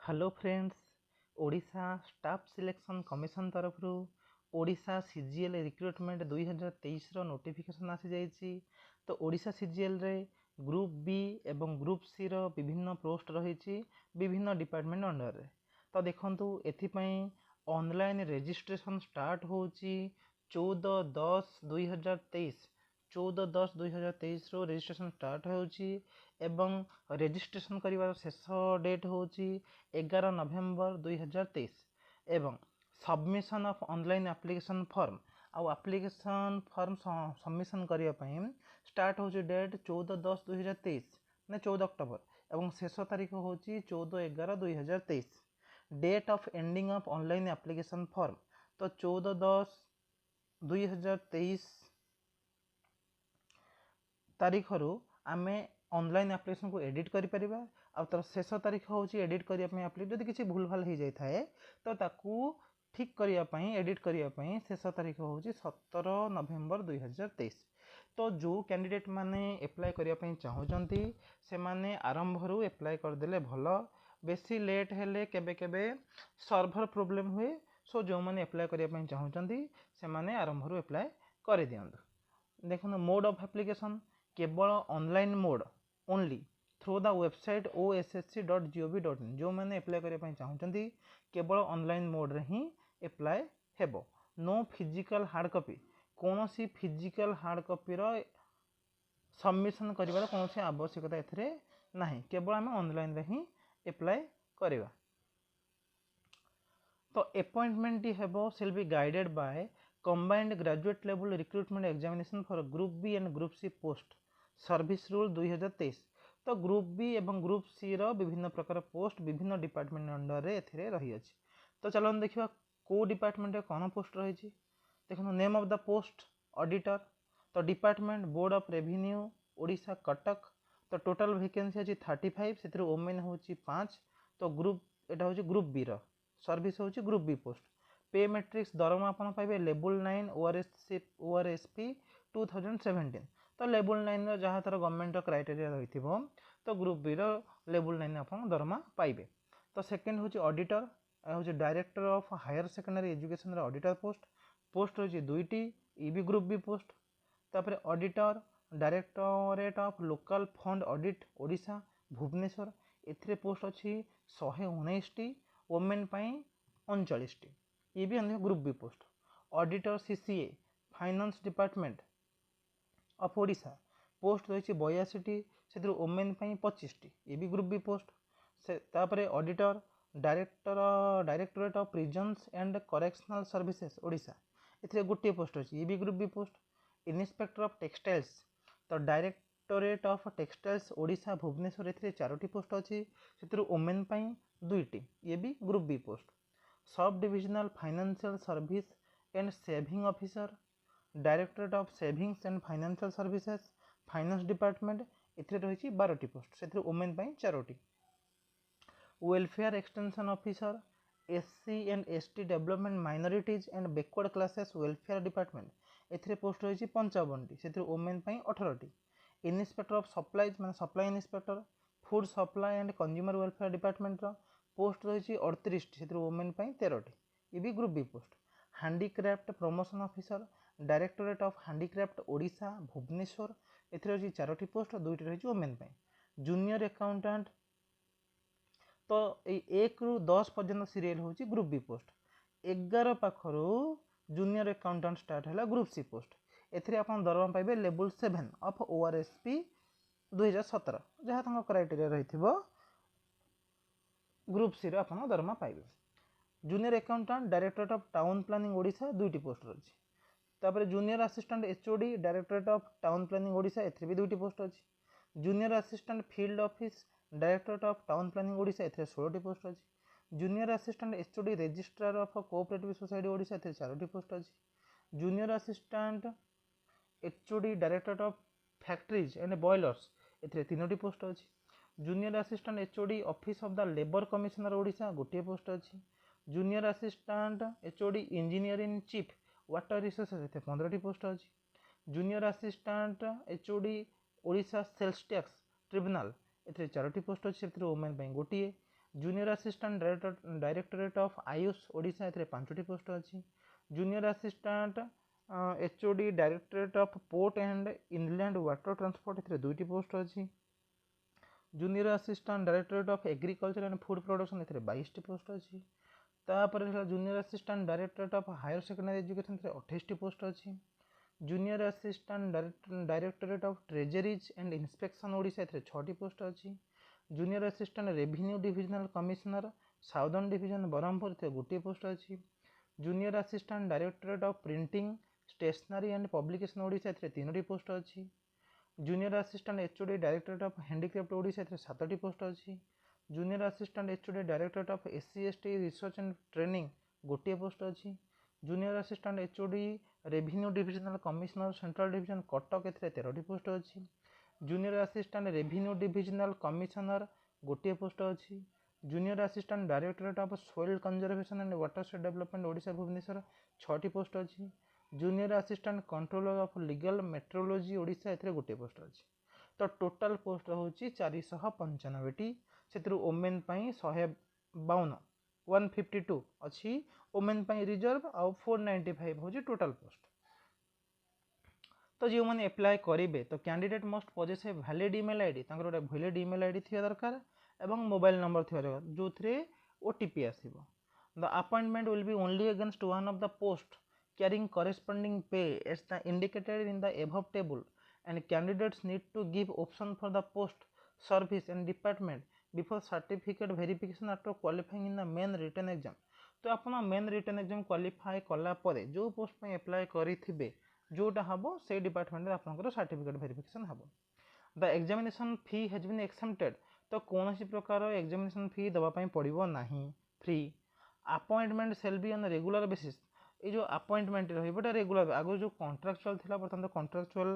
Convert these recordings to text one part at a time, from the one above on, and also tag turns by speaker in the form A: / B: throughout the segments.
A: Hello friends. Odisha staff selection commission तरफ Odisha CGL recruitment 2023 notification आसी जाइए। तो ओडिशा सीजीएल रे ग्रुप बी एवं ग्रुप सी रो विभिन्न पोस्ट रही विभिन्न डिपार्टमेंट अंडर रे। तो देखंतु एथिपई ऑनलाइन रजिस्ट्रेशन स्टार्ट होची 14/10/2023 14/10/2023 रजिस्ट्रेशन स्टार्ट होची एवं रजिस्ट्रेशन करिवार शेष डेट होची 11 नवेम्बर 2023 एवं submission of online application form आउ एप्लिकेशन फॉर्म सबमिशन करिया पई स्टार्ट होची डेट 14/10/2023 ने 14 अक्टोबर एवं शेष तारीख होची 14/11/2023। Date of ending of online application form तो 14/10/2023 तारीख रु आमे ऑनलाइन एप्लिकेशन को एडिट करि परिबा। आ तर शेष तारीख होची एडिट करिया पई एप्लिकेशन जदि किछि भूल भाल हो जाय थाए तो ताकू ठीक करिया पई एडिट करिया पई शेष तारीख होची 17 नवेम्बर 2023। तो जो कैंडिडेट माने अप्लाई करिया पई चाहउचंती से माने आरंभ रु अप्लाई कर देले भलो। बेसी लेट हेले केबे केबे सर्वर प्रॉब्लम हुए। सो जो माने अप्लाई करिया पई चाहउचंती से माने आरंभ रु अप्लाई करि दियंतु। देखो मोड ऑफ एप्लिकेशन केवल online mode only through the website ossc.gov.in। जो मैंने अप्लाई करने चाहते केवल ऑनलाइन मोड रे ही अप्लाई हेबो। नो फिजिकल हार्ड कॉपी कौन सी फिजिकल हार्ड कॉपी रो सबमिशन करिवार कौन सी आवश्यकता एथरे नहीं, केवल आम ऑनलाइन रे ही अप्लाई करिवा। तो अपॉइंटमेंट हेबो shall be guided by combined graduate level recruitment examination for group B and group C post service rule 2023। तो ग्रुप बी एवं ग्रुप सी रो विभिन्न प्रकार पोस्ट विभिन्न डिपार्टमेंट अंडर रे एथिरे रही अछि। तो चलो देखिबा को डिपार्टमेंट रे कोन पोस्ट रही अछि। देखो name of the post auditor. तो department board of revenue Odisha Cuttack. तो टोटल वैकेंसी अछि 35 सेतिर वुमेन होछि 5। तो ग्रुप एटा होछि ग्रुप बी रो सर्विस होछि ग्रुप बी पोस्ट। पे मैट्रिक्स दरमा आपण पाइबे लेवल 9 ओआरएसपी 2017। तो लेवल 9 जहाँ तार गवर्नमेंट क्राइटेरिया रही तो ग्रुप बी रो लेवल 9 आप दरमा पाइबे। तो सेकेंड हूँ ऑडिटर हूँ director of higher secondary education auditor post. Post रही दुईटी भी ग्रुप बी पोस्ट। तापर auditor directorate of local fund audit Odisha Bhubaneswar एथिरे पोस्ट अच्छी 119 वुमेन 39 ये भी अन्य group B post. Auditor CCA finance department of Odisha post रही 82 से वुमेन 25 ये भी ग्रुप बी पोस्ट। तापर auditor directorate of prisons and correctional services Odisha ए गोटे पोस्ट अच्छी ये भी group B post. Inspector of textiles तो directorate of textiles Odisha Bhubaneswar ए 4टी पोस्ट अच्छी से वुमेन 2टी ये भी group B post. Sub divisional financial service and saving officer directorate of savings and financial services finance department ए रही 12टी पोस्ट से वुमेन 4टी। Welfare extension officer SC and ST development minorities and backward classes welfare department ए post रही 55टी से women 18टी। इन्स्पेक्टर ऑफ सप्लाईज मान supply inspector food supply and consumer welfare department post रही 38 से वुमेन 13टी ये भी group B post. Handicraft promotion officer directorate of handicraft Odisha Bhubaneswar ए रही 4टी पोस्ट 2टी रही वुमेन। जूनियर अकाउंटेंट तो 1 ରୁ 10 पर्यंत सीरियल होची ग्रुप बी पोस्ट। 11 पाखरु जूनियर अकाउंटेंट स्टार्ट है ग्रुप सी पोस्ट। एथिरे आपण दरमा पाइबे लेवल 7 ऑफ ओआरएसपी 2017 जहाँ तक क्राइटेरिया रही ग्रुप सी आपण दरमा पाइबे। Junior accountant directorate of town planning Odisha 2टी पोस्ट रही। तापर junior assistant HOD directorate of town planning Odisha ए भी 2टी पोस्ट अच्छी। Junior assistant field office directorate of town planning Odisha ए 16टी पोस्ट अच्छी। Junior assistant HOD registrar of cooperative society Odisha ए 4टी पोस्ट अच्छी। Junior assistant HOD directorate of factories and boilers ए 3टी पोस्ट अच्छी। Junior assistant HOD office of the labour commissioner Odisha गोटे पोस्ट अच्छी। Junior assistant HOD engineer in chief water resources ए 15टी पोस्ट अच्छी। Junior assistant HOD Odisha sales tax tribunal ए 4टी पोस्ट अच्छी से वुमेन गोटे। Junior assistant directorate of AYUSH Odisha एथिरे 5टी पोस्ट अछि। Junior assistant HOD directorate of port and inland water transport एथिरे 2टी पोस्ट अछि। Junior assistant directorate of agriculture and food production एथिरे 22टी पोस्ट अछि। तापर junior assistant directorate of higher secondary education एथिरे 28टी पोस्ट अछि। Junior assistant directorate of treasuries and inspection Odisha एथिरे 6टी पोस्ट अछि। Junior assistant revenue divisional commissioner southern division Berhampur एथिरे 1टी पोस्ट अछि। Junior assistant directorate of printing stationery and publication Odisha एथिरे 3टी पोस्ट अछि। Junior assistant HOD directorate of handicraft Odisha एथिरे 7टी पोस्ट अछि। Junior assistant HOD directorate of SC ST research and training 1टी post अछि। Junior assistant HOD revenue divisional commissioner central division Cuttack एथिरे 13टी post अछि। Junior assistant revenue divisional commissioner 1टी post अछि। Junior assistant directorate of soil conservation and watershed development Odisha Bhubaneswar 6टी post अछि। Junior assistant controller of legal metrology Odisha एथिरे 1टी post अछि। तो टोटल पोस्ट होची 495टी से ओमेन पई 152 152 अच्छी ओमेन पई रिजर्व आउ 495 होची टोटल पोस्ट। तो जो मैंने अप्लाई करेंगे तो candidate must poses a valid email ID गोटे वैलिड ईमेल आईडी थी दरकार एवं मोबाइल नंबर थी दरकार जो थे ओटीपी आसो। The appointment will be only against one of the post carrying corresponding pay as the indicated in the above table and candidates need to give option for the post service and department before certificate verification after qualifying in the main written exam। तो आप main return exam qualify कला परे जो post में apply करेंगे जोटा हम से डिपार्टमेंट आपंकर सर्टिफिकेट वेरिफिकेशन हम। The examination fee has been accepted तो कौन सी प्रकार एग्जामिनेशन फी दवाई पड़ो ना फ्री। Appointment shall be on regular basis ये जो अपॉइंटमेंट रहा रेगुलर आगे जो कॉन्ट्राक्चुअल थी बर्तमान तो कॉन्ट्राक्चुअल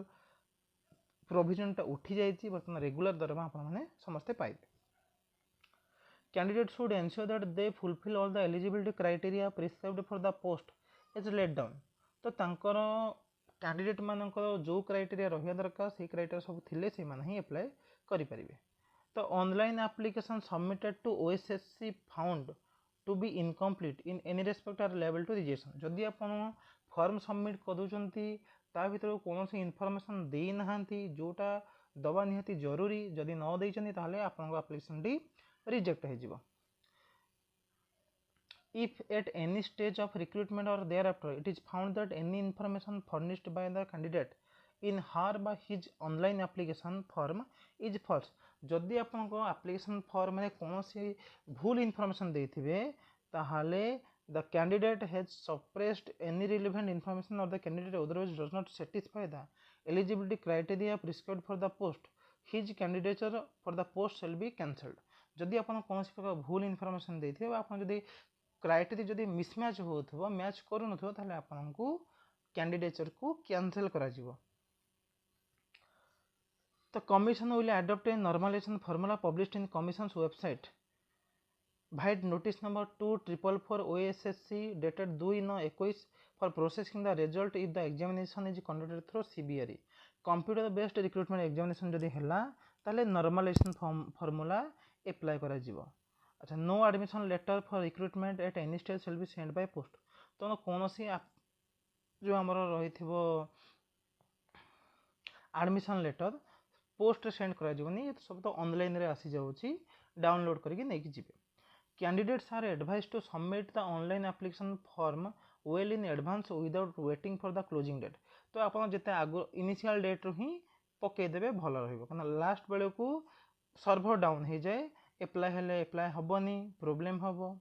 A: प्रोविजनटा उठी जाइए बर्तमान रेगुलर दरमा आपने समस्ते पाइबे। Candidate should ensure that they fulfil all the eligibility criteria prescribed for the post as laid down. तो तांकर कैंडिडेट मानकर जो क्राइटेरिया रहा दरकार से क्राइटेरिया सब थिले से माने ही अप्लाई करि परिबे। तो online application submitted to OSSC found to be incomplete in any respect are लेवल टू रिजेक्शन। जदि आप फॉर्म सबमिट करूँगी ता भीतर कौन सी इनफॉरमेशन दे ना जोटा दबा निहाती जरूरी जदि न देइछन्ती ताहले आपन एप्लिकेशन टी रिजेक्ट हो। If at any stage of recruitment or thereafter it is found that any information furnished by the candidate in her by his online application form is false, जदि आपन एप्लिकेशन फॉर्म में कौन सी भूल information देथिबे ताहाले the candidate has suppressed any relevant information or the candidate otherwise does not satisfy the eligibility criteria prescribed for the post, his candidature for the post shall be cancelled। जदि आपन कौन सी प्रकार भूल information देथिबे आपन जदि criteria जदि mismatch हो मैच करूँ ताहले आपको कैंडिडेचर को कैंसिल करा जिवो। तो commission will adopt a normalization formula published in commission's website vide notice number 2444 OSSC dated 2/21 for processing the result if the examination is conducted through CBRE। Computer based recruitment examination जदि हैला ताहले normalization formula apply करा जिवो। अच्छा, no admission letter for recruitment at any stage shall be send by post. तो कौन सी जो आमर रही एडमिशन लेटर पोस्ट सेंड करानी सब तो ऑनलाइन रे आसी जाउची डाउनलोड करके नहीं जिबे। Candidates are advise to submit the online application form well in advance without waiting for the closing date. तो आप जिते आगु इनिशियल डेट ही पकईदेवे भल रहा लास्ट बेले को सर्भर डाउन हो जाए एप्लाई हेले एप्लाई हेनी प्रोब्लेम हम।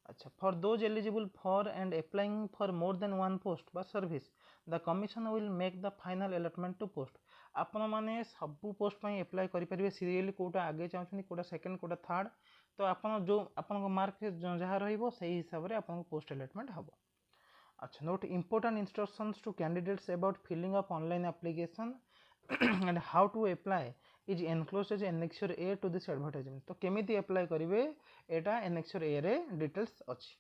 A: अच्छा, for those eligible for and applying for more than one post बा service the commission will make the final allotment to post. आपण मैंने सबू पोस्ट पर अप्लाई करेंगे सीरियली कौटा आगे चाहते कौटा सेकेंड कौटा थर्ड तो आपन जो आपन मार्क जहाँ रही हिसाब से आपको पोस्ट अलॉटमेंट हम। अच्छा, note important instructions to candidates about filling up online application and how to apply is enclosed as annexure A to this advertisement. तो केमिति अप्लाई करेंगे एटा एनेक्सर ए रे डिटेल्स अच्छी।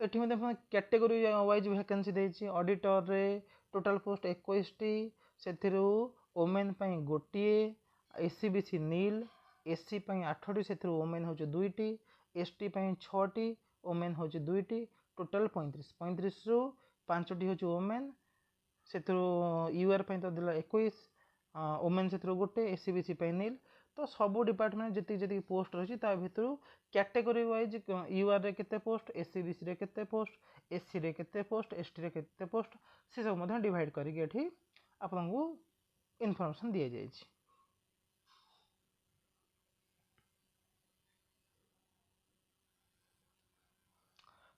A: एठी में कैटेगरी वाइज वैकेंसी देछि ऑडिटर रे टोटल पोस्ट 21टी से ओमेन पई गोटिए एससीबीसी नील एससी 8टी से ओमेन हूँ 2टी एसटी 6टी ओमेन हूँ 2टी टोटाल 35 रु 5टी हूँ ओमेन से यूआर तो देला 21 ओमेन से गोटे एससी बीसी नील तो सब डिपार्टमेंट जी पोस्ट रही भर कैटेगोरी वाइज यूआर रे केते पोस्ट एससी बीसी रे केते पोस्ट एससी रे केते पोस्ट एसटी रे केते पोस्ट से सब डिवाइड करके आपको इनफॉरमेशन दिया जाए।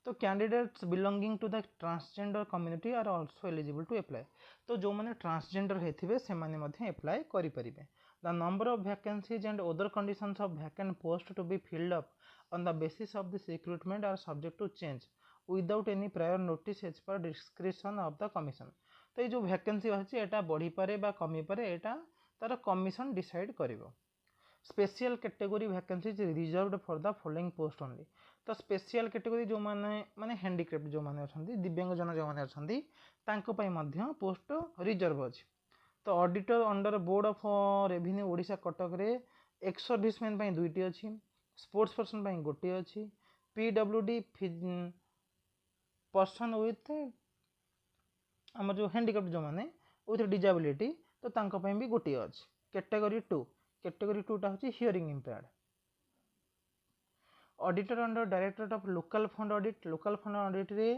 A: तो candidates belonging to the transgender community are also eligible to apply. तो जो मैंने ट्रांसजेंडर होते से अप्लाई करें। The number of vacancies and other conditions of vacant post to be filled up on the basis of this recruitment are subject to change without any prior notice as per description of the commission. तो ये जो vacancy अच्छी यहाँ बढ़ी पारे बा कमी पारे यहाँ तार कमिशन डिसाइड करिवो। Special category vacancies reserved for the following post only. तो स्पेशल कैटेगरी जो माने हैंडीक्राफ्ट जो मैंने अच्छा दिव्यांगजन जो मैंने अच्छा पोस्ट रिजर्व अच्छी। तो auditor under board of revenue Odisha Cuttack रे एक्स सर्विसमैन 2टी अच्छी स्पोर्ट्स पर्सन गोटे अच्छी पीडब्ल्यूडी पर्सन विथ आम जो हैंडीक्राफ्ट जो मैंने विथ डिजाबिलिटी तो भी गोटे अच्छी। कैटेगरी 2 टा हूँ hearing impaired. Auditor under directorate of local fund audit रे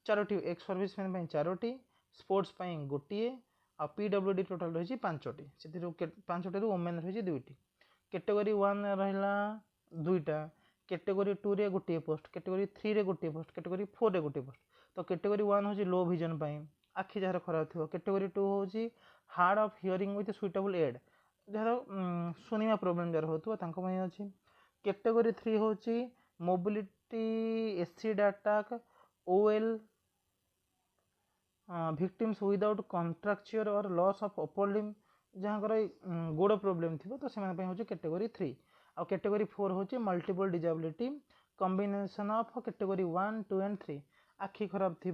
A: 4टी एक्स सर्विसमैन 4टी स्पोर्ट्स गोटे आ पीडब्ल्यूडी टोटाल रही 5टी से 5टी वोमेन रही 2टी। कैटेगरी 1 रहा 2टा कैटेगरी 2 रे गोटे पोस्ट कैटेगरी 3 रे गोटे पोस्ट कैटेगरी 4 रे गोटे पोस्ट। तो कैटेगरी 1 हूँ लो विजन आखि जार खराब थी। कैटेगरी 2 हूँ hard of hearing with suitable aid जार शुणा प्रोब्लेम जार होती अच्छी। कैटेगरी 3 हूँ मोबिलिटी एसिड अटैक ओएल victims without contracture or loss of upper limb जहाँ गोड़ प्रोब्लेम थी तो से हूँ कैटेगरी 3। आ कैटेगरी 4 हूँ multiple disability combination of category 1 2 and 3 आखि खराब थी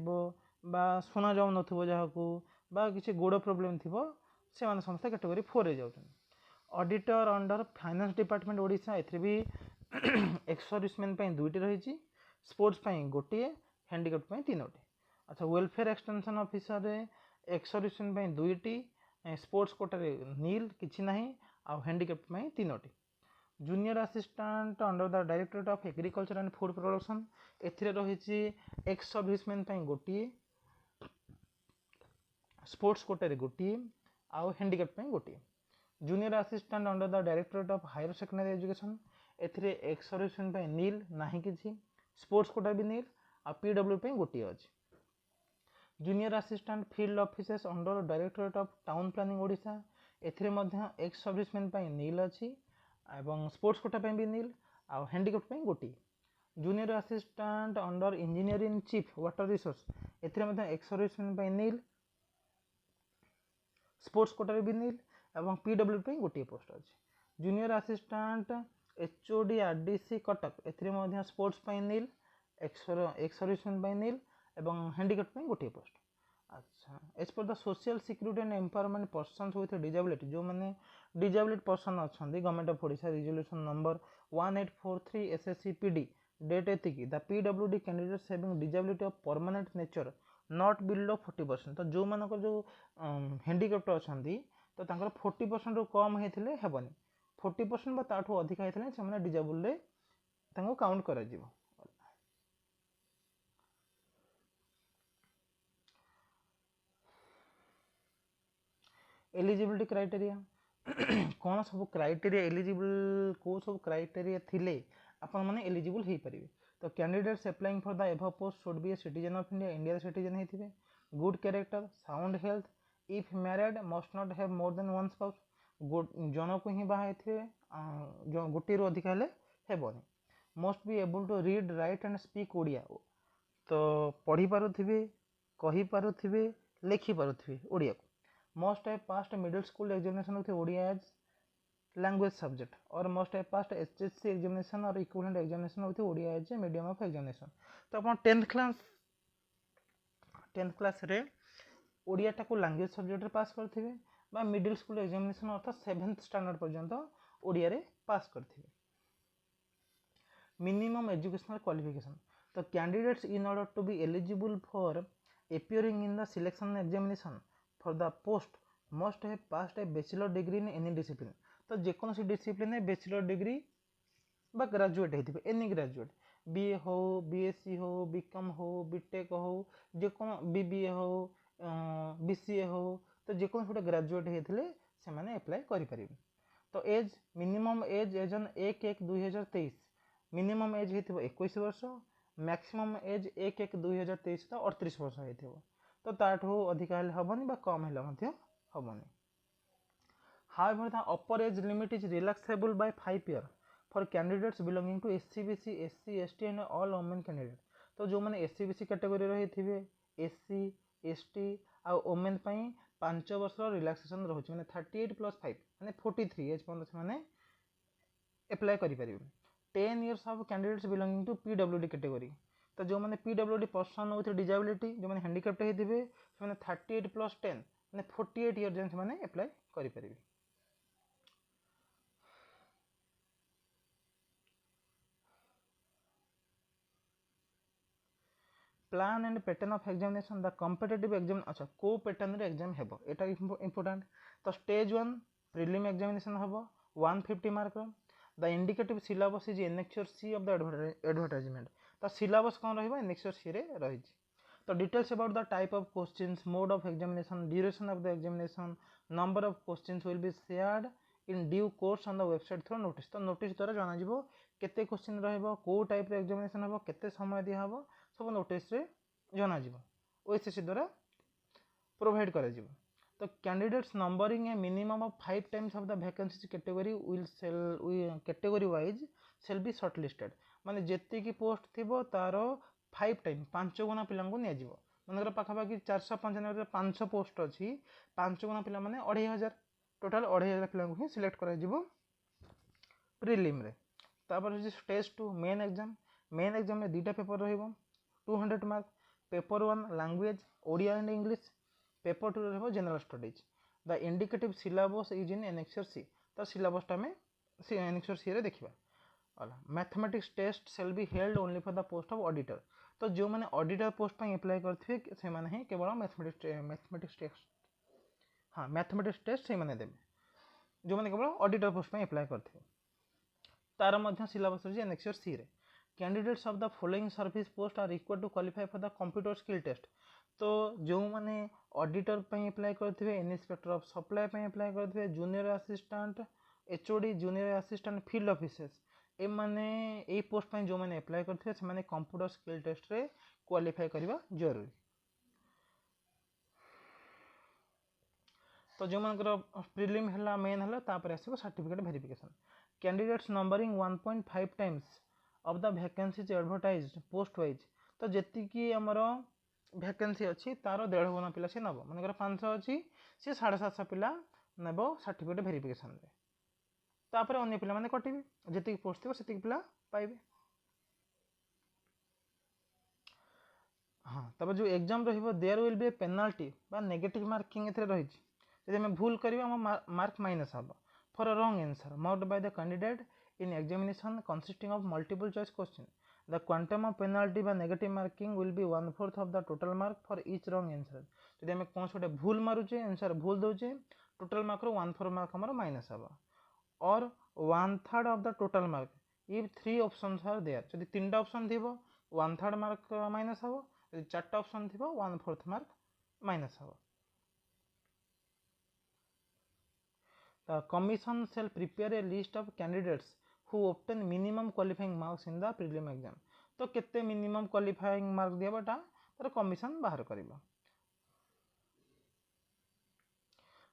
A: शुणा जाऊ न जहाँ किसी गोड़ प्रोब्लेम थी से समस्त कैटेगरी 4 रे जाऊँ। Auditor under finance department Odisha ए भी एक्स सर्विसमैन 2टी रही स्पोर्ट्स गोटे हैंडीक्राफ्ट 3टी। अच्छा वेलफेयर एक्सटेंशन ऑफिसर रे एक्स सर्विसमैन 2टी स्पोर्ट्स कोटारे नील किसी ना आ हैंडीक्राफ्ट 3टी। Junior assistant under the directorate of agriculture and food production ए रही एक्स सर्विसमैन गोटे स्पोर्ट्स कोटारे गोटे आउ हैंडीक्राफ्ट गोटे। Junior assistant under the directorate of higher secondary education ए एक्स सर्विसमैन नील ना कि स्पोर्ट्स कोटा भी नील आ पीडब्ल्यू गोटे अच्छी। Junior assistant field officers under directorate of town planning Odisha ex serviceman nil अच्छी एवं स्पोर्ट्स कोटा भी नील आ हैंडीक्राफ्ट गोटे। Junior assistant under engineering chief water resource ex serviceman nil sports quota भी nil एवं PW गोटे पोस्ट अच्छी। Junior assistant HOD RDC Cuttack ए sports nil ex serviceman nil एवं हैंडीक्राफ्ट गोटे पोस्ट। अच्छा as per the social security and empowerment persons with disability जो मैंने डिजाबिलिटी पर्सन अच्छा government of Odisha resolution number 1843 SSCPD date एतिकी the PWD candidates having disability of permanent nature not below 40%। तो जो मान जो हैंडीक्राफ्ट अच्छा तो 40% कम होते हेबनी 40% ताठू अधिक होते से डिजाबुल काउंट कर। एलिजिबिलिटी क्राइटेरिया कौन सब क्राइटेरिया एलिजिबल को सब क्राइटेरिया थिले आपण माने एलिजिबल हो पारे। तो candidates applying for the above post should be a citizen of India India citizen होते good character sound health if married must not have more than one spouse जन को ही बाहे गोटे रू अधिक हेबनी must be able to read write and speak Odia. तो पढ़ी पारुथिबे कहि पारुथिबे लिखि पारुथिबे ओडिया को must have passed middle school examination with Odia as language subject or must have passed HSC examination or equivalent examination with Odia as a medium of examination। तो अपन 10th class रे ओडिया टाको language subject रे pass करथिबे बा middle school examination अर्थात 7th standard पर्यंत ओडिया रे pass करथिबे। Minimum educational qualification तो candidates in order to be eligible for appearing in the selection examination for the post must have passed a bachelor degree in any discipline तो जेकोसी discipline है bachelor degree बा graduate होइथिबे any graduate BA हो BSc हो BCom हो BTech हो जेको BBA हो BCA हो तो जेकोसी गोटे ग्रेजुएट होइथिले से माने अप्लाई करि परिबे। तो age minimum age as on 1/1/2023 minimum age होइथिबो 21 वर्ष मैक्सिमम एज 1/1/2023 तो 38 वर्ष होइथिबो। तो ताठो अधिका हेले हबनी बा कम हेले मध्य हबनी। However, the upper age limit is relaxable by 5 years for candidates belonging to SC/BC, SC, ST and all women candidates. तो जो मैंने SC/BC कैटेगरी रही थे SC, ST आ वोमेन पाई 5 वर्ष रिलैक्सेशन रहुछि माने 38 + 5 माने 43 एज पर्यंत से माने अप्लाई करि परिबे। 10 years of candidates belonging to PWD category तो जो मैंने PWD पर्सन विथ डिसेबिलिटी जो मैंने हैंडिकैप्ट होइथिबे से माने 38 + 10 माने 48 इयर जन से माने अप्लाई करि परिबे। Plan and pattern of examination the competitive exam अच्छा को पैटर्न रे एग्जाम हेबो एटा इंपोर्टेंट तो स्टेज 1 प्रीलिम एग्जामिनेशन हेबो 150 mark the indicative syllabus is annexure C of the advertisement तो सिलेबस कोन रहबो एनेक्चर सी रे रही तो details about the type of questions mode of examination duration of the examination number of questions will be shared in due course on the website through notice तो notice द्वारा जाना जिवो केते क्वेश्चन रहबो को टाइप रे एग्जामिनेशन हेबो केते समय दिया हेबो सब नोटिस रे जाना जिवो ओएसएससी द्वारा प्रोवाइड करा जिवो। तो candidates numbering A minimum of 5 times of the vacancy category category wise shall be shortlisted माने जेति की पोस्ट थिबो तारो 5 टाइम 5 गुना पिलां को निया जिवो मनकर पाखापाखि 495 रे 500 पोस्ट अछि 5 गुना पिला माने 2500 टोटल 2500 पिलां को ही सिलेक्ट करा जिवो प्रीलिम रे। तापर स्टेज 2 मेन एग्जाम में दुटा पेपर रहइबो 200 mark paper 1 language Odia and English paper 2 रहइबो general studies the indicative syllabus is in annexure C तो सिलेबस टा में एनेक्सर सी रे देखिबा। अला mathematics test shall be held only for the post of auditor तो जो माने ऑडिटर पोस्ट पे अप्लाई करथिबे से माने ही केवल मैथमेटिक्स टेस्ट हां मैथमेटिक्स टेस्ट से माने देबे जो माने केवल ऑडिटर पोस्ट पे अप्लाई करथिबे तार मध्य सिलेबस रे एनेक्सर सी रे candidates of the following service post are required to qualify for the computer skill test तो जो माने ऑडिटर पे अप्लाई करथिबे इंस्पेक्टर ऑफ सप्लाई पे अप्लाई करथिबे junior assistant HOD junior assistant field officers ए माने ए पोस्ट पे जो माने अप्लाई करथिबे से माने कंप्यूटर स्किल टेस्ट रे क्वालिफाई करबा जरूरी। तो जो मानकर प्रीलिम हला मेन हला तापर आसीबो certificate verification candidates numbering 1.5 times of the vacancies advertised post wise तो जेति की हमर वैकेंसी अछि तारो 1.5 गुना पिला से नबो मानकर 500 अछि से 750 पिला नबो सर्टिफिकेट वेरिफिकेशन रे तापर अन्य पिला माने कटिबे जेति पोस्ट थिबो सेति पिला पाइबे। हां तब जो एग्जाम रहिबो there will be a penalty बा नेगेटिव मार्किंग एथरे रहि यदि हम भूल करिबा हम मार्क माइनस हबो for a wrong answer marked by the candidate in examination consisting of multiple choice question the quantum of penalty by negative marking will be 1/4 of the total mark for each wrong answer यदि हम कोन छोटे भूल मारुचे answer भूल दोचे total mark रो 1/4 mark हमर minus हबो और 1/3 of the total mark if 3 options are there यदि तीनटा ऑप्शन थिबो 1/3 मार्क माइनस हबो यदि चारटा ऑप्शन थिबो 1/4 मार्क माइनस हबो। The commission shall prepare a list of candidates who obtain minimum qualifying marks in the prelim exam तो केते minimum qualifying mark दियाबाटा तार कमिशन बाहर करबा।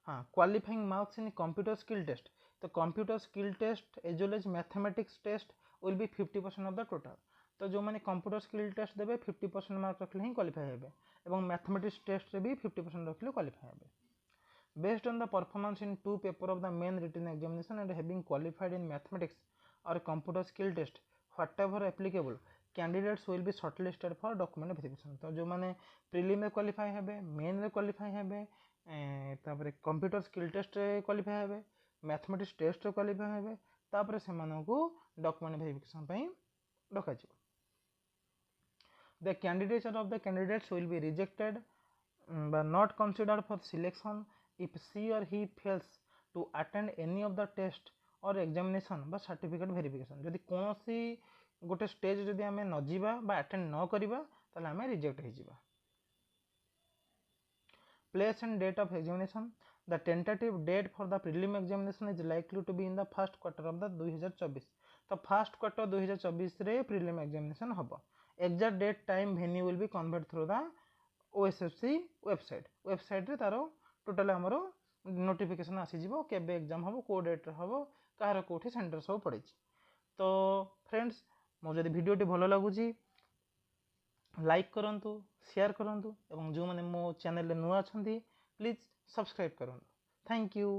A: हां qualifying marks in computer skill test तो computer skill test as well as mathematics test will be 50% of the total तो जो माने कंप्यूटर स्किल टेस्ट देबे 50% मार्क रखले ही क्वालिफाई हेबे एवं मैथमेटिक्स टेस्ट रे भी 50% रखले क्वालिफाई हेबे। Based on the performance in 2 paper of the main written examination and having qualified in mathematics or computer skill test whatever applicable candidates will be shortlisted for document verification तो जो माने prelim में qualify हेबे main में qualify हेबे तापर computer skill test रे qualify हेबे मैथमेटिक्स टेस्ट रे क्वालिफाई हेबे तापर से डॉक्यूमेंट वेरिफिकेशन पे डका जिवो the candidature of the candidates will be rejected but not considered for selection if she or he fails to attend any of the test or examination बा certificate verification जदि कौन सी गोटे stage जदि आमे न जीवा बा अटेंड न करिबा ताले आमे रिजेक्ट हो जीवा place and date of examination the tentative date for the prelim examination is likely to be in the first quarter of the 2024 तो फर्स्ट क्वार्टर 2024 रे prelim examination हबो exact date time venue will be conveyed through the OSFC website रे तारो total हमरो notification आसी जीवो केबे exam हबो को डेट रे हबो कार कोठी सेंटर सब पड़ै तो फ्रेंड्स मो जदि वीडियो टी भलो लागुची लाइक करंतु शेयर करंतु एवं जो माने मो चैनल रे नुआ अछंती प्लीज सब्सक्राइब करंतु थैंक यू।